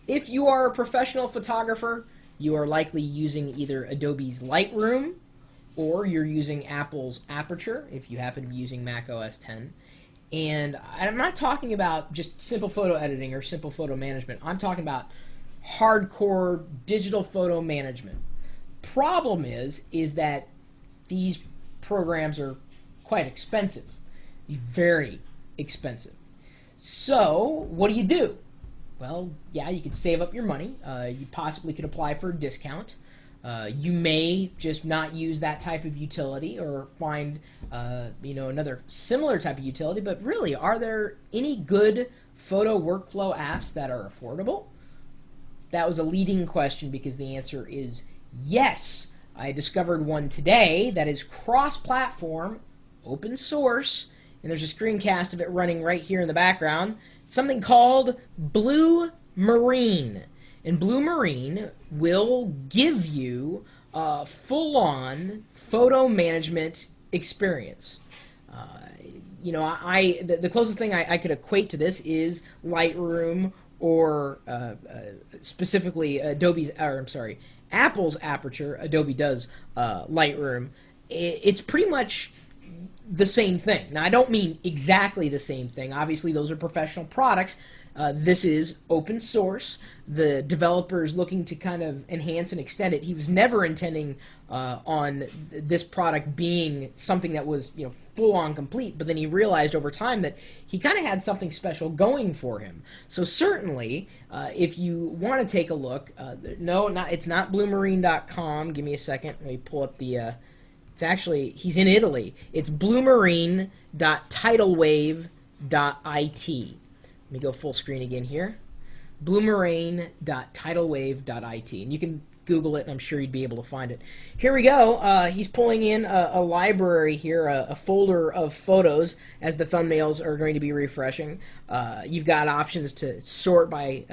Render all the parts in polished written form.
If you are a professional photographer, you are likely using either Adobe's Lightroom or you're using Apple's Aperture if you happen to be using Mac OS X. And I'm not talking about just simple photo editing or simple photo management. I'm talking about hardcore digital photo management. Problem is that these programs are quite expensive, very expensive. So what do? Well, yeah, you could save up your money. You possibly could apply for a discount. You may just not use that type of utility or find another similar type of utility. But really, are there any good photo workflow apps that are affordable? That was a leading question because the answer is yes. I discovered one today that is cross-platform, open source, and there's a screencast of it running right here in the background. Something called Blue Marine. And Blue Marine will give you a full-on photo management experience. The closest thing I could equate to this is Lightroom or specifically Apple's Aperture. Adobe does Lightroom. It's pretty much the same thing. Now, I don't mean exactly the same thing. Obviously, those are professional products. This is open source. The developer is looking to kind of enhance and extend it. He was never intending on this product being something that was full-on complete, but then he realized over time that he kind of had something special going for him. So certainly, if you want to take a look, it's not bluemarine.com. Give me a second. Let me pull up the... It's actually, he's in Italy. It's bluemarine.tidalwave.it. Let me go full screen again here. bluemarine.tidalwave.it. And you can Google it, and I'm sure you'd be able to find it. Here we go. He's pulling in a library here, a folder of photos, as the thumbnails are going to be refreshing. You've got options to sort by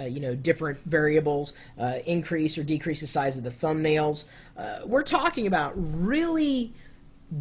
different variables, increase or decrease the size of the thumbnails. We're talking about really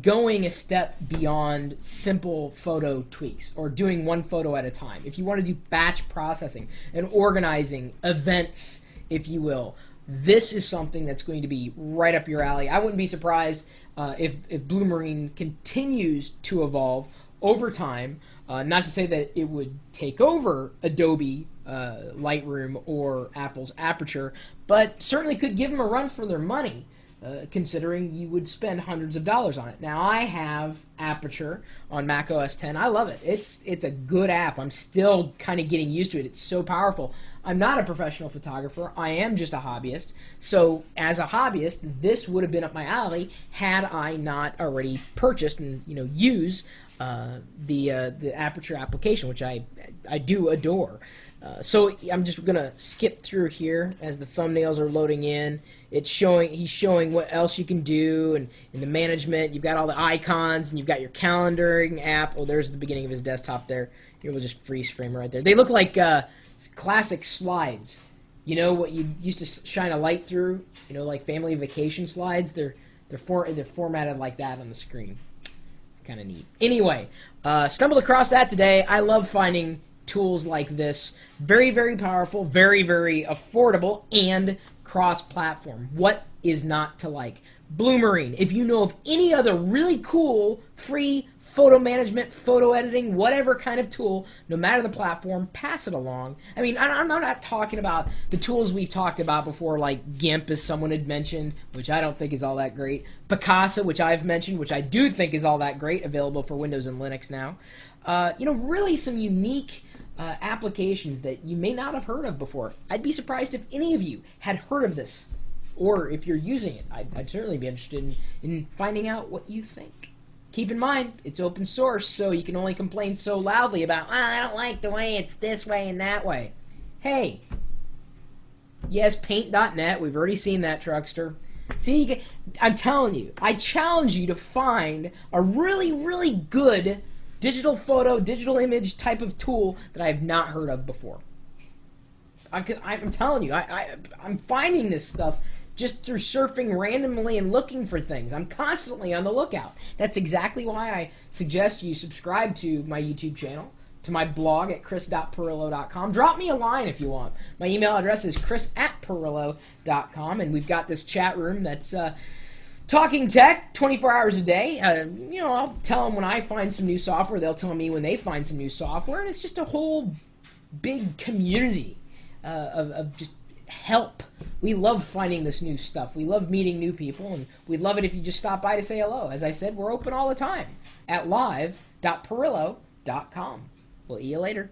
going a step beyond simple photo tweaks or doing one photo at a time. If you want to do batch processing and organizing events, if you will, this is something that's going to be right up your alley. I wouldn't be surprised if Blue Marine continues to evolve over time. Not to say that it would take over Adobe Lightroom or Apple's Aperture, but certainly could give them a run for their money. Considering you would spend hundreds of dollars on it. Now, I have Aperture on Mac OS X. I love it. It's a good app. I'm still kind of getting used to it. It's so powerful. I'm not a professional photographer. I am just a hobbyist. So, as a hobbyist, this would have been up my alley had I not already purchased and use the Aperture application, which I do adore. So I'm just gonna skip through here as the thumbnails are loading in. He's showing what else you can do, and in the management, you've got all the icons, and you've got your calendaring app. Oh, there's the beginning of his desktop there. Here, we'll just freeze frame right there. They look like classic slides. You know what you used to shine a light through? Like family vacation slides. They're formatted like that on the screen. It's kind of neat. Anyway, stumbled across that today. I love finding tools like this. Very, very powerful, very, very affordable, and cross-platform. What is not to like? Blue Marine. If you know of any other really cool, free photo management, photo editing, whatever kind of tool, no matter the platform, pass it along. I mean, I'm not talking about the tools we've talked about before, like GIMP, as someone had mentioned, which I don't think is all that great. Picasa, which I've mentioned, which I do think is all that great, available for Windows and Linux now. Really some unique applications that you may not have heard of before. I'd be surprised if any of you had heard of this, or if you're using it. I'd certainly be interested in finding out what you think. Keep in mind, it's open source, so you can only complain so loudly about, I don't like the way it's this way and that way. Hey, yes, paint.net, we've already seen that, Truckster. See, I'm telling you, I challenge you to find a really, really good digital photo, digital image type of tool that I have not heard of before. I'm telling you, I'm finding this stuff just through surfing randomly and looking for things. I'm constantly on the lookout. That's exactly why I suggest you subscribe to my YouTube channel. to my blog at chris.perillo.com. Drop me a line if you want. My email address is chris@perillo.com, and we've got this chat room that's talking tech 24 hours a day. I'll tell them when I find some new software. They'll tell me when they find some new software, and it's just a whole big community of just help. We love finding this new stuff. We love meeting new people, and we'd love it if you just stop by to say hello. As I said, we're open all the time at live.perillo.com. We'll see you later.